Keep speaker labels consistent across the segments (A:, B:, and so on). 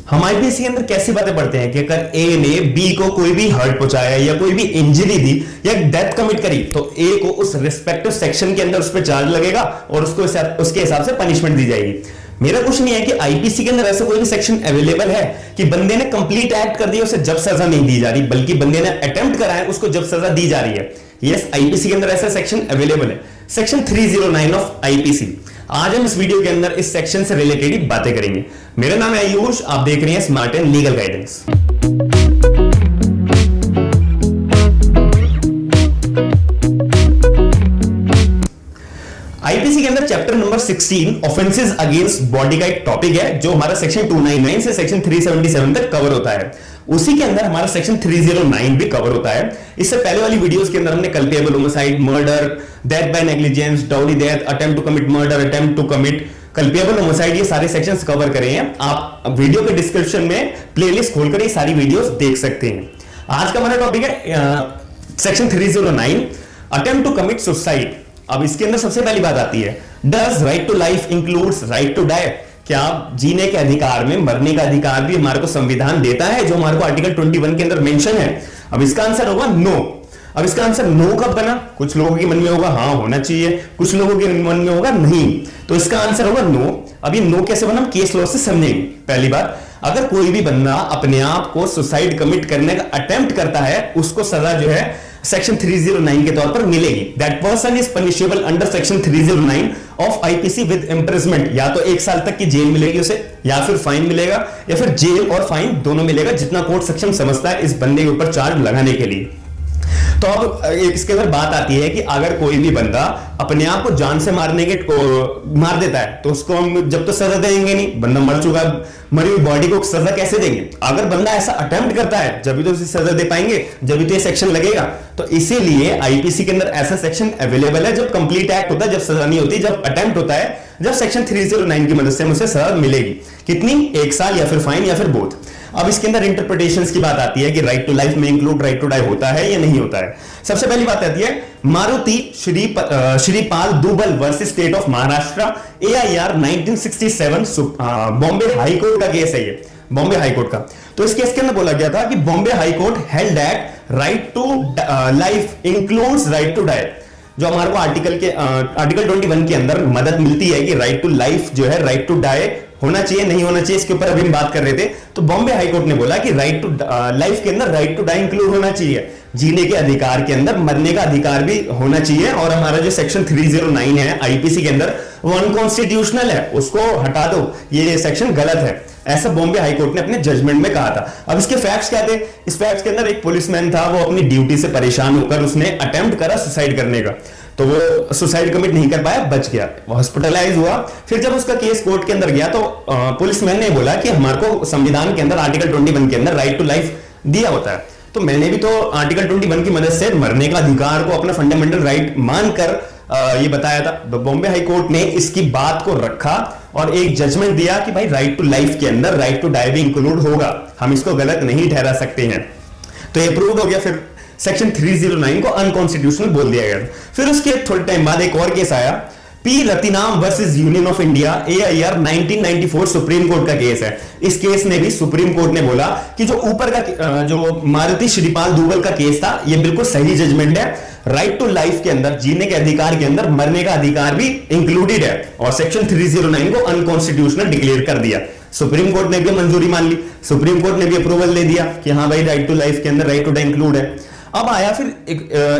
A: हम आईपीसी के अंदर कैसी बातें पढ़ते हैं कि अगर ए ने बी को कोई भी हर्ट पहुंचाया या कोई भी इंजरी दी या डेथ कमिट करी तो ए को उस रिस्पेक्टिव सेक्शन के अंदर उस पर चार्ज लगेगा और उसको उसके हिसाब से पनिशमेंट दी जाएगी। मेरा क्वेश्चन ये है कि आईपीसी के अंदर ऐसा कोई भी सेक्शन अवेलेबल है कि बंदे ने कंप्लीट एक्ट कर दिया उसे जब सजा नहीं दी जा रही बल्कि बंदे ने अटेम्प्ट करा है उसको जब सजा दी जा रही है। यस, आईपीसी के अंदर ऐसा सेक्शन अवेलेबल है, सेक्शन 309 ऑफ आईपीसी। आज हम इस वीडियो के अंदर इस सेक्शन से रिलेटेड ही बातें करेंगे। मेरा नाम है आयुष, आप देख रहे हैं smart and legal guidance. IPC के अंदर chapter number 16 offences against body का एक टॉपिक है जो हमारा सेक्शन 299 से सेक्शन 377 तक कवर होता है। उसी के अंदर हमारा सेक्शन 309 भी कवर होता है। इससे पहले वाली वीडियोस के अंदर हमने culpable homicide, murder, death by negligence, dowry death, attempt to commit murder, attempt to commit culpable homicide, ये सारे सेक्शंस कवर करे हैं। आप वीडियो के डिस्क्रिप्शन में प्लेलिस्ट खोलकर ये सारी वीडियोस देख सकते हैं। आज का हमारा टॉपिक है section 309 attempt to commit suicide. अब इसके अंदर सबसे पहली बात आती है, does right to life includes right to die? क्या जीने के अधिकार में मरने का अधिकार भी हमारे को संविधान देता है जो हमारे को आर्टिकल 21 के अंदर मेंशन है? अब इसका आंसर होगा नो। अब इसका आंसर नो कब बना? कुछ लोगों के मन में होगा हाँ होना चाहिए, कुछ लोगों के मन में होगा नहीं। तो इसका आंसर होगा नो। अब ये नो कैसे बना, हम केस लॉ से समझेंगे। पहली बात, अगर कोई भी बंदा अपने आप को सुसाइड कमिट करने का अटेम्प्ट करता है उसको सजा जो है सेक्शन 309 के तौर पर मिलेगी। That person is punishable under section 309 of IPC with imprisonment. या तो 1 साल तक की जेल मिलेगी उसे, या फिर फाइन मिलेगा, या फिर जेल और फाइन दोनों मिलेगा, जितना कोर्ट सक्षम समझता है इस बंदे के ऊपर चार्ज लगाने के लिए। तो अब इसके अंदर बात आती है कि अगर कोई भी बंदा अपने आप को जान से मार देता है तो उसको हम जब तो सजा देंगे नहीं, बंदा मर चुका, मरी हुई बॉडी को सजा कैसे देंगे? अगर बंदा ऐसा अटेम्प्ट करता है जब भी तो उसे सजा दे पाएंगे, जब भी तो ये सेक्शन लगेगा। तो इसीलिए आईपीसी के अंदर ऐसा सेक्शन अवेलेबल है जब कंप्लीट एक्ट होता है, जब सजा नहीं होती, जब अटेम्प्ट होता है, जब सेक्शन 309 की मदद से उसे सजा मिलेगी। कितनी? 1 साल या फिर फाइन या फिर बोथ। अब इसके अंदर इंटरप्रिटेशंस की बात आती है कि राइट टू लाइफ में इंक्लूड राइट टू डाई होता है या नहीं होता है। सबसे पहली बात आती है Maruti Shripal Dubal versus state of Maharashtra, AIR 1967, Bombay high court का केस है ये, बॉम्बे हाई कोर्ट का। तो इस केस के अंदर बोला गया था कि Bombay high court held that right to life includes right to die. जो हमारे को आर्टिकल 21 के अंदर मदद मिलती है कि राइट टू लाइफ जो है राइट टू डाई होना चाहिए नहीं होना चाहिए, इसके ऊपर अभी हम बात कर रहे थे। तो बॉम्बे हाई कोर्ट ने बोला कि राइट टू लाइफ के अंदर राइट टू डाई इंक्लूड होना चाहिए, जीने के अधिकार के अंदर मरने का अधिकार भी होना चाहिए। और हमारा जो सेक्शन 309 है आईपीसी के अंदर वो अनकॉन्स्टिट्यूशनल है, उसको हटा दो, ये सेक्शन गलत है, ऐसा बॉम्बे हाई कोर्ट ने अपने जजमेंट में कहा था। अब इसके फैक्ट्स क्या थे? इस फैक्ट्स के अंदर एक पुलिसमैन था, वो अपनी ड्यूटी से परेशान होकर उसने अटेम्प्ट करा सुसाइड करने का, तो वो सुसाइड कमिट नहीं कर पाया, बच गया, हॉस्पिटलाइज हुआ। फिर जब उसका केस कोर्ट के अंदर गया तो पुलिसमैन ने बोला कि हमारे को संविधान के अंदर आर्टिकल 21 के अंदर राइट टू लाइफ दिया होता है, तो मैंने भी तो आर्टिकल 21 की मदद से मरने का अधिकार को अपना फंडामेंटल राइट मानकर ये बताया था। तो बॉम्बे हाई कोर्ट ने इसकी बात को रखा और एक जजमेंट दिया कि भाई राइट टू लाइफ के अंदर राइट टू डाई भी इंक्लूड होगा, हम इसको गलत नहीं ठहरा सकते हैं। तो ये प्रूव हो गया। फिर सेक्शन 309 को अनकॉन्स्टिट्यूशनल बोल दिया गया। फिर उसके थोड़े टाइम बाद एक और केस आया, P Ratinam versus Union of India, AIR 1994, Supreme Court का केस है। इस केस में भी सुप्रीम कोर्ट ने बोला कि जो ऊपर का जो मारुति श्रीपाल दुबल का केस था ये बिल्कुल सही जजमेंट है। राइट टू लाइफ के अंदर, जीने के अधिकार के अंदर मरने का अधिकार भी इंक्लूडेड है और सेक्शन 309 को अनकॉन्स्टिट्यूशनल डिक्लेयर कर दिया। सुप्रीम कोर्ट ने भी मंजूरी मान ली, सुप्रीम कोर्ट ने भी अप्रूवल दे दिया कि हाँ भाई राइट टू लाइफ के अंदर राइट टू डाई इंक्लूड है। अब आया फिर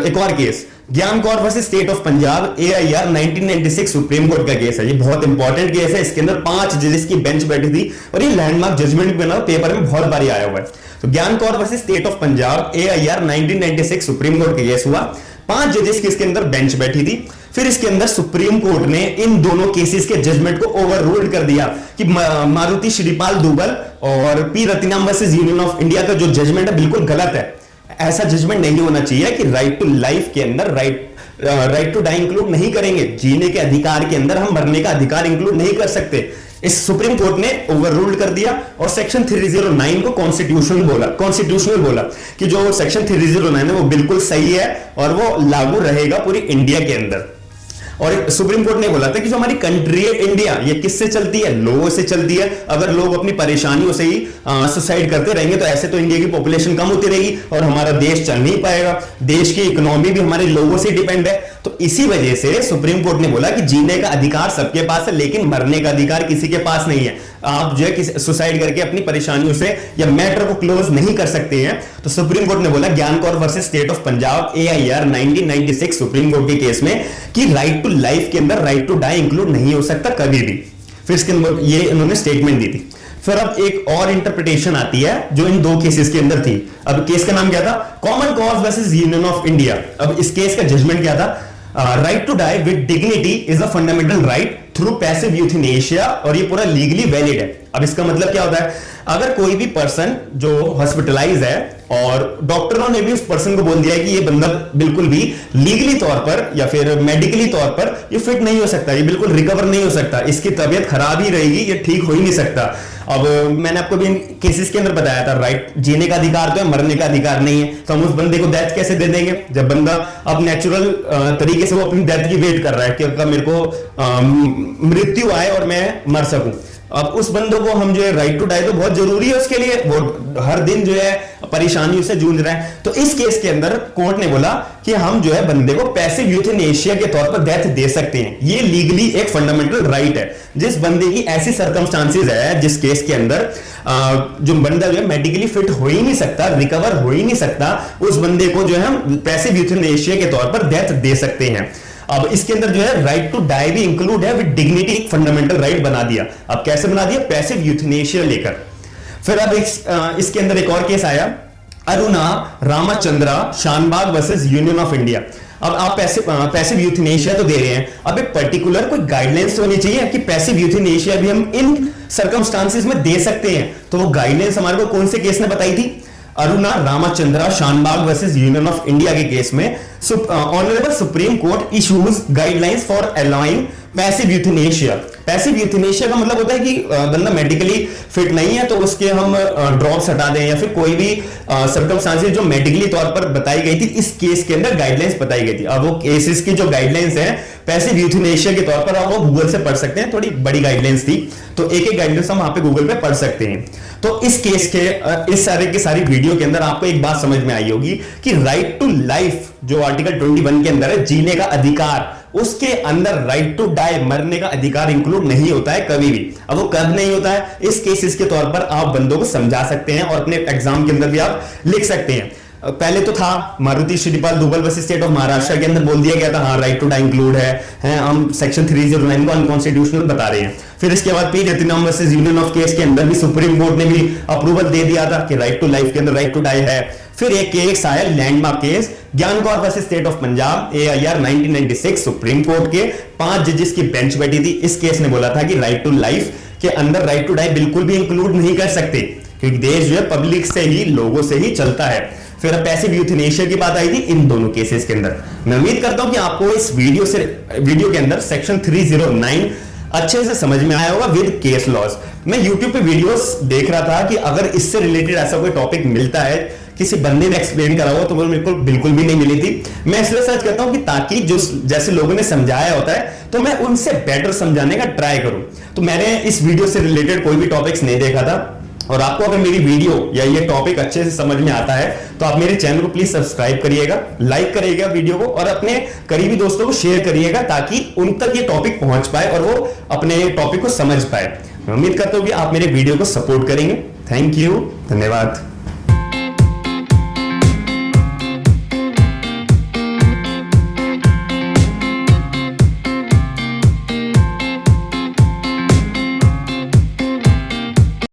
A: एक और केस, ज्ञान Kaur versus state of Punjab, AIR 1996, supreme Court का केस है। ये बहुत इंपॉर्टेंट केस है। इसके अंदर 5 जजेस की बेंच बैठी थी और ये लैंडमार्क जजमेंट भी बना, पेपर में बहुत बारी आया हुआ है। तो ज्ञान Kaur versus state of Punjab, AIR 1996, supreme Court का केस हुआ। 5 जजेस की इसके अंदर बेंच बैठी थी। फिर इसके अंदर सुप्रीम कोर्ट ने इन दोनों केसेस के जजमेंट को ओवर रूल्ड कर दिया कि मारुति श्रीपाल दुबल और P Ratinam versus Union of India का जो जजमेंट है बिल्कुल गलत है। ऐसा जजमेंट नहीं होना चाहिए कि राइट टू लाइफ के अंदर राइट टू डाई इंक्लूड नहीं करेंगे, जीने के अधिकार के अंदर हम मरने का अधिकार इंक्लूड नहीं कर सकते। इस सुप्रीम कोर्ट ने ओवर रूल्ड कर दिया और सेक्शन 309 को कॉन्स्टिट्यूशनल बोला कि जो सेक्शन 309 है वो बिल्कुल सही है और वो लागू रहेगा पूरी इंडिया के अंदर। और सुप्रीम कोर्ट ने बोला था कि जो हमारी कंट्री है इंडिया, ये किससे चलती है? लोगों से चलती है। अगर लोग अपनी परेशानियों से ही सुसाइड करते रहेंगे तो ऐसे तो इंडिया की पॉपुलेशन कम होती रहेगी और हमारा देश चल नहीं पाएगा। देश की इकोनॉमी भी हमारे लोगों से डिपेंड है। तो इसी वजह से सुप्रीम कोर्ट ने बोला कि जीने का अधिकार सबके पास है, लेकिन मरने का अधिकार किसी के पास नहीं है। आप जो है सुसाइड करके अपनी परेशानियों से या मैटर को क्लोज नहीं कर सकते हैं। तो सुप्रीम कोर्ट ने बोला ज्ञान Kaur versus state of Punjab AIR 1996 supreme court के केस में कि राइट टू लाइफ के अंदर राइट टू डाई इंक्लूड नहीं हो सकता कभी भी। फिर इसके अंदर ये इन्होंने स्टेटमेंट दी थी। फिर अब एक और इंटरप्रिटेशन आती है जो इन दो केसेस के अंदर थी। अब केस का नाम क्या था? Common Cause versus Union of India. अब इस केस का जजमेंट क्या था? Right to die with dignity is a fundamental right through passive euthanasia, और ये पूरा लीगली वैलिड है। अब इसका मतलब क्या होता है? अगर कोई भी पर्सन जो हॉस्पिटलाइज है और डॉक्टरों ने भी उस पर्सन को बोल दिया है कि ये बंदा बिल्कुल भी लीगली तौर पर या फिर मेडिकली तौर पर ये फिट नहीं हो सकता, ये बिल्कुल रिकवर नहीं हो सकता, इसकी तबीयत खराब ही रहेगी, ये ठीक हो ही नहीं सकता। अब मैंने आपको भी इन केसेस के अंदर बताया था, राइट जीने का अधिकार तो है, मरने का अधिकार नहीं है। तो हम उस बंदे को डेथ कैसे दे देंगे जब बंदा अब नेचुरल तरीके से वो अपनी डेथ की वेट कर रहा है कि अगर मेरे को मृत्यु आए और मैं मर सकूं। अब उस बंदों को हम जो है राइट टू डाई तो बहुत जरूरी है उसके लिए, वो हर दिन जो है परेशानियों से जूझ रहा है। तो इस केस के अंदर कोर्ट ने बोला कि हम जो है बंदे को पैसिव यूथनेशिया के तौर पर डेथ दे सकते हैं। ये लीगली एक फंडामेंटल राइट है। जिस बंदे की ऐसी सर्कमस्टांसेस है जिस केस के अंदर जो बंदा जो है मेडिकली फिट हो ही नहीं सकता, रिकवर हो ही नहीं सकता, उस बंदे को जो है हम पैसिव यूथनेशिया के तौर पर डेथ दे सकते हैं। अब इसके अंदर जो है राइट टू डाई भी इंक्लूड है विद डिग्निटी, फंडामेंटल राइट बना दिया। अब कैसे बना दिया? पैसिव यूथनेशिया लेकर। फिर अब इसके अंदर एक और केस आया, Aruna Ramachandra Shanbaug versus Union of India. अब आप पैसिव यूथनेशिया तो दे रहे हैं, अब एक पर्टिकुलर कोई गाइडलाइंस होनी चाहिए कि पैसिव यूथनेशिया भी हम इन सर्कमस्टांसेस में दे सकते हैं। तो वो गाइडलाइंस हमारे को कौन से केस ने बताई थी? Aruna Ramachandra Shanbaug versus Union of India के केस में honourable Supreme Court issues guidelines for allowing passive euthanasia. Passive euthanasia का मतलब होता है कि बंदा मेडिकली फिट नहीं है तो उसके हम ड्रॉप्स हटा दें, या फिर कोई भी सर्कमस्टांसेस जो मेडिकली तौर पर बताई गई थी इस केस के अंदर गाइडलाइंस बताई गई थी। अब वो केसेस की जो गाइडलाइंस है पैसिव यूथनेशिया के तौर पर आप वो गूगल से पढ़ सकते हैं, थोड़ी बड़ी गाइडलाइंस थी तो एक एक गाइडलाइंस हम वहां पे गूगल पे पढ़ सकते हैं। तो इस केस के इस सारे की सारी वीडियो के अंदर आपको एक बात समझ में आई होगी कि राइट टू लाइफ जो आर्टिकल 21 के अंदर है, जीने का अधिकार, उसके अंदर राइट टू डाई मरने का अधिकार इंक्लूड नहीं होता है कभी भी। अब वो कब नहीं होता है, इस केसेस के तौर पर आप बंदों को समझा सकते हैं और अपने एग्जाम के अंदर भी आप लिख सकते हैं। पहले तो था Maruti Shripal Dubal versus state of Maharashtra के अंदर बोल दिया गया था हाँ राइट टू डाई इंक्लूड है, हम सेक्शन 309 को अनकॉन्स्टिट्यूशनल बता रहे हैं। फिर इसके बाद P Ratnam versus Union of case के अंदर भी सुप्रीम कोर्ट ने भी अप्रूवल दे दिया था कि राइट टू लाइफ के अंदर राइट टू डाई है। फिर एक केस आया लैंडमार्क केस ज्ञान Kaur versus state of Punjab AIR 1996 supreme court के 5 जजेस की बेंच बैठी थी। इस केस ने बोला था कि राइट टू लाइफ के अंदर राइट टू डाई बिल्कुल भी इंक्लूड नहीं कर सकते क्योंकि देश जो है पब्लिक से ही, लोगों से ही चलता है। फिर पैसिव यूथनेशिया की बात आई थी इन दोनों केसेस के अंदर। मैं उम्मीद करता हूं कि आपको इस वीडियो के अंदर सेक्शन 309 अच्छे से समझ में आया होगा विद केस लॉज। मैं YouTube पे वीडियोस देख रहा था कि अगर इससे रिलेटेड ऐसा कोई टॉपिक मिलता है, किसी बंदे ने एक्सप्लेन करा हुआ, तो वो मेरे को बिल्कुल भी नहीं मिली थी। मैं इसलिए सर्च करता हूं कि ताकि जो जैसे लोगों ने समझाया होता है तो मैं उनसे बेटर समझाने का ट्राई करूं। तो मैंने इस वीडियो से रिलेटेड कोई भी टॉपिक्स नहीं देखा था, और आपको अगर मेरी वीडियो या ये टॉपिक अच्छे से समझ में आता है तो आप मेरे चैनल को प्लीज सब्सक्राइब करिएगा, लाइक करिएगा वीडियो को और अपने करीबी दोस्तों को शेयर करिएगा ताकि उन तक ये टॉपिक पहुंच पाए और वो अपने टॉपिक को समझ पाए। मैं उम्मीद करता हूं कि आप मेरे वीडियो को सपोर्ट करेंगे। थैंक यू, धन्यवाद।